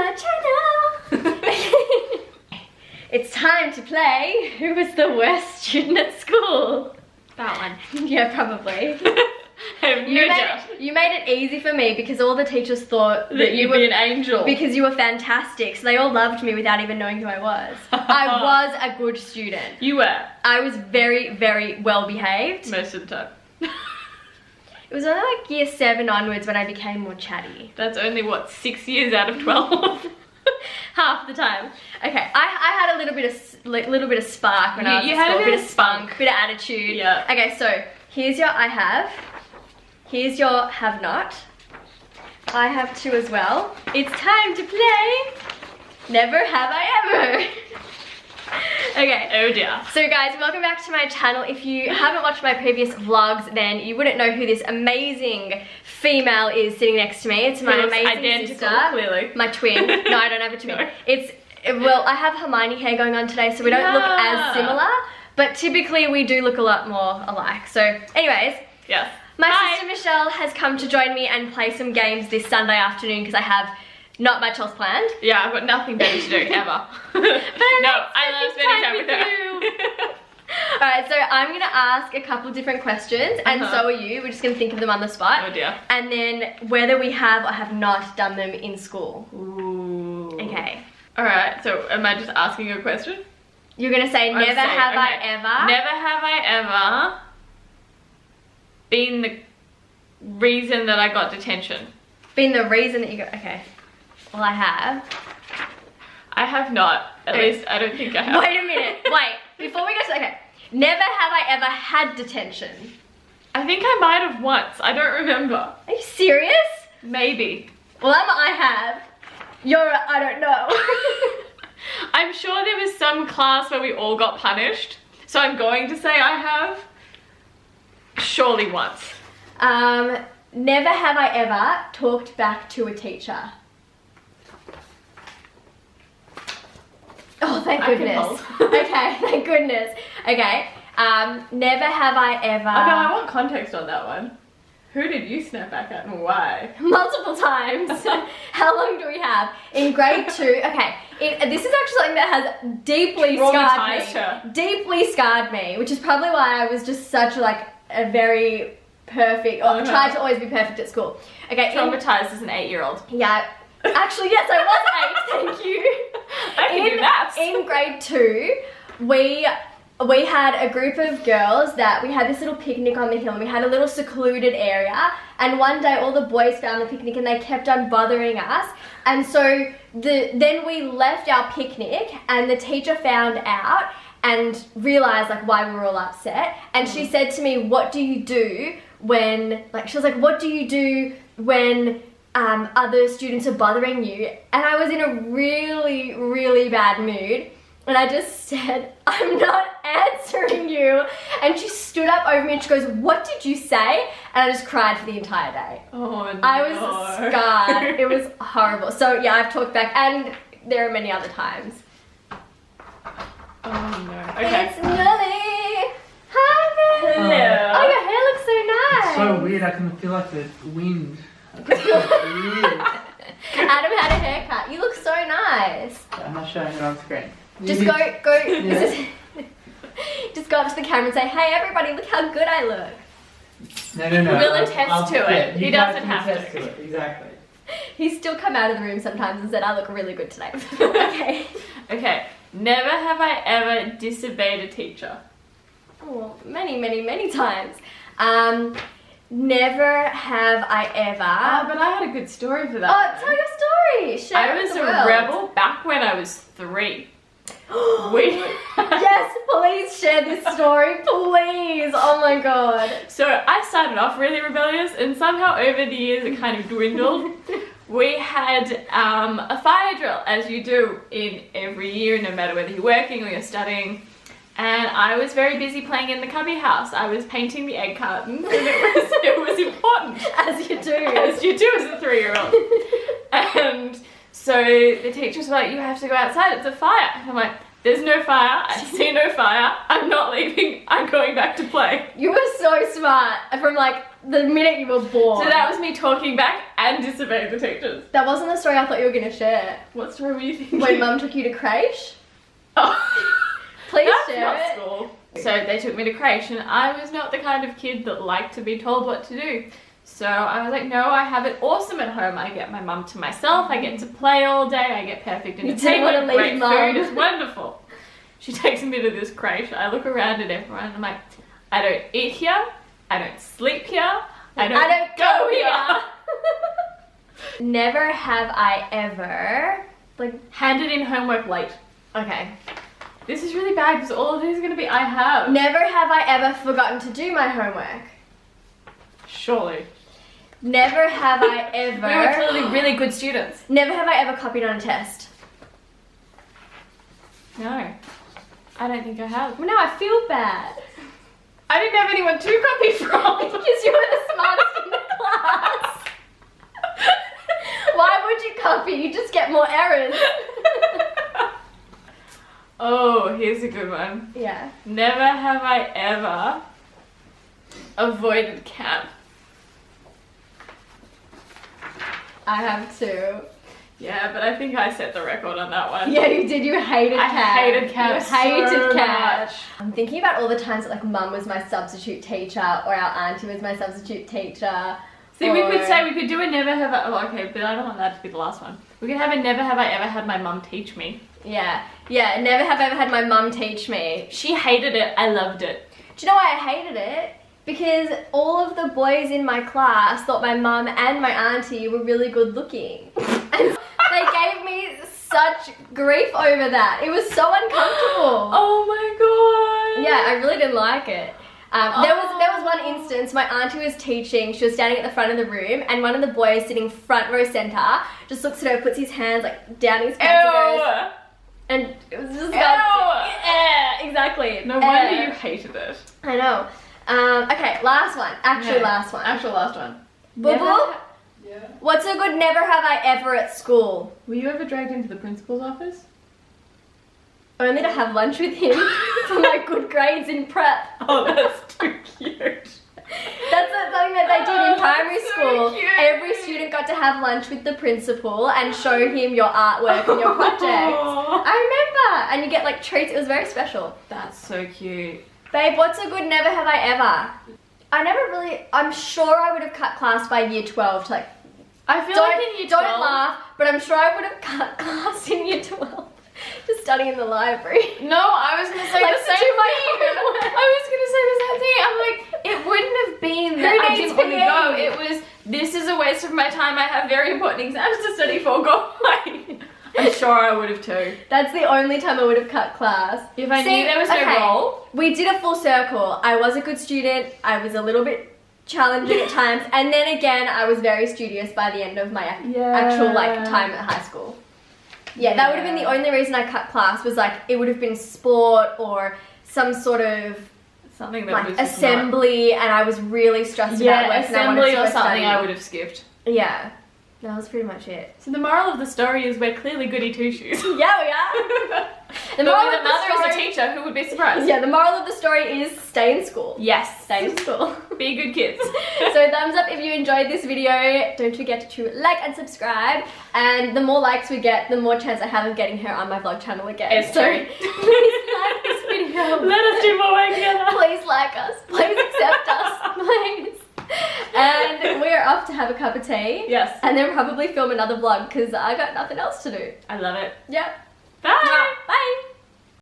my channel. It's time to play Who was the worst student at school? That one. Yeah, probably. I have no doubt. You made it easy for me because all the teachers thought That you'd be an angel. Because you were fantastic, so they all loved me without even knowing who I was. I was a good student. You were. I was very, very well behaved. Most of the time. It was only like year 7 onwards when I became more chatty. That's only, what, 6 years out of 12? Half the time. Okay, I had a little bit of spark when I was You at had school, a bit of spunk. bit of attitude. Yeah. Okay, so here's your I have. Here's your have not. I have 2 as well. It's time to play Never Have I Ever. Okay. Oh dear. So guys, welcome back to my channel. If you haven't watched my previous vlogs, then you wouldn't know who this amazing female is sitting next to me. It's my amazing identical, sister. clearly. My twin. No, I don't have a twin. No. Well, I have Hermione hair going on today, so we don't look as similar, but typically we do look a lot more alike. So anyways, Yes. my Hi. sister Michelle has come to join me and play some games this Sunday afternoon because I have not much else planned. Yeah, I've got nothing better to do, ever. I love spending time with her. Alright, so I'm gonna ask a couple different questions, and so are you. We're just gonna think of them on the spot. Oh dear. And then whether we have or have not done them in school. Ooh. Okay. Alright, so am I just asking you a question? You're gonna say I'm never saying, have I okay. ever. Never have I ever been the reason that I got detention. Been the reason that you got. Okay. Well, I have. I have not. At Okay. least I don't think I have. Wait a minute. Wait. Before we go to. Okay. Never have I ever had detention. I think I might have once. I don't remember. Are you serious? Maybe. Well, I have. You're. I don't know. I'm sure there was some class where we all got punished. So I'm going to say I have. Surely once. Never have I ever talked back to a teacher. Oh, thank I can goodness. hold. Okay, thank goodness. Okay. Never have I ever. Oh no, I want context on that one. Who did you snap back at and why? Multiple times. How long do we have? In grade 2, okay. This is actually something that has deeply Traumatized scarred her. me. Deeply scarred me, which is probably why I was just such like a very perfect, or tried to always be perfect at school. Okay. Traumatized as an 8-year-old. Yeah. Actually, yes, I was 8, thank you. I can do maths. In grade 2, we had a group of girls that we had this little picnic on the hill, and we had a little secluded area, and one day all the boys found the picnic and they kept on bothering us, and so then we left our picnic and the teacher found out and realized like why we were all upset, and she said to me, what do you do when, like, she was like, what do you do when other students are bothering you? And I was in a really, really bad mood, and I just said, I'm not answering you. And she stood up over me and she goes, what did you say? And I just cried for the entire day. Oh no. I was scarred. It was horrible. So yeah, I've talked back, and there are many other times. Oh no. Okay. It's Nelly. Hi, Nelly. Hello. Oh, your hair looks so nice. So weird, I can feel like the wind. Adam had a haircut. You look so nice. I'm not showing it on screen. Just go. Just go up to the camera and say, hey everybody, look how good I look. No. We'll attest to it. He you guys doesn't can have attest to. it. Exactly. He's still come out of the room sometimes and said, I look really good today. Okay. Okay. Never have I ever disobeyed a teacher. Oh, many times. Never have I ever. Oh, but I had a good story for that. Oh, tell your story. Share I it with was the a world. rebel back when I was 3. Yes, please share this story, please. Oh my god. So I started off really rebellious, and somehow over the years it kind of dwindled. We had a fire drill, as you do in every year, no matter whether you're working or you're studying. And I was very busy playing in the cubby house. I was painting the egg cartons, and it was important. As you do. As you do as a 3-year-old. And so the teachers were like, you have to go outside, it's a fire. And I'm like, There's no fire. I see no fire. I'm not leaving. I'm going back to play. You were so smart from like the minute you were born. So that was me talking back and disobeying the teachers. That wasn't the story I thought you were going to share. What story were you thinking? When Mum took you to creche? Oh. Please That's share not it. school. So they took me to creche and I was not the kind of kid that liked to be told what to do. So I was like, no, I have it awesome at home. I get my mum to myself. I get to play all day. I get perfect You didn't want to entertainment. leave Great Mum. food. It's wonderful. She takes me to this creche. I look around at everyone and I'm like, I don't eat here. I don't sleep here. I don't go here. Never have I ever Handed in homework late. okay. This is really bad because all of these are going to be I have. Never have I ever forgotten to do my homework. Surely. Never have I ever. We were clearly really good students. Never have I ever copied on a test. No. I don't think I have. Well, now I feel bad. I didn't have anyone to copy from. Because you were the smartest in the class. Why would you copy? You just get more errors. Oh, here's a good one. Yeah. Never have I ever avoided camp. I have too. Yeah, but I think I set the record on that one. Yeah, you did. You hated I camp. hated camp You hated so camp. much. I'm thinking about all the times that like Mum was my substitute teacher or our auntie was my substitute teacher. See, we could say, we could do a never have I, oh, okay, but I don't want that to be the last one. We could have a never have I ever had my mum teach me. Yeah. Yeah, never have I ever had my mum teach me. She hated it, I loved it. Do you know why I hated it? Because all of the boys in my class thought my mum and my auntie were really good looking. And they gave me such grief over that. It was so uncomfortable. Oh my god. Yeah, I really didn't like it. There was one instance, my auntie was teaching, she was standing at the front of the room, and one of the boys sitting front row centre just looks at her, puts his hands like down his pants and goes, and it was disgusting. Yeah, exactly. No wonder you hated it. I know. Okay, last one. Last one. Actual last one. Boo boo? Yeah. What's a good never have I ever at school? Were you ever dragged into the principal's office? Only to have lunch with him for my good grades in prep. Oh, that's too cute. That's something that they did in primary so school. cute. Every student got to have lunch with the principal and show him your artwork and your projects. I remember. And you get like treats. It was very special. That's so cute. Babe, what's a good never have I ever? I'm sure I would have cut class by year 12 to like, I feel like in year 12. Don't laugh, but I'm sure I would have cut class in year 12 to study in the library. No, I was gonna say Like, the same to my thing. homework. I was gonna say the same thing. I'm like, it wouldn't have been that I needs didn't want to PE? go. It was, this is a waste of my time. I have very important exams to study for. Go away. I'm sure I would have too. That's the only time I would have cut class. If I knew there was no role. We did a full circle. I was a good student. I was a little bit challenging at times. And then again, I was very studious by the end of my actual like time at high school. Yeah, that would have been the only reason I cut class, was like it would have been sport or some sort of Something that like was just assembly, and I was really stressed about work. assembly and I wanted to or go something study. I would have skipped. Yeah, that was pretty much it. So the moral of the story is we're clearly goody two shoes. Yeah, we are. The But moral with of a the mother as a story- teacher, who would be surprised? Yeah, the moral of the story is stay in school. Yes. Stay in school. Be good kids. So thumbs up if you enjoyed this video. Don't forget to like and subscribe. And the more likes we get, the more chance I have of getting her on my vlog channel again. It's so true. please like this video. Let us do more work together. Please like us. Please accept us. Please. And we're off to have a cup of tea. Yes. And then probably film another vlog because I got nothing else to do. I love it. Yep. Bye.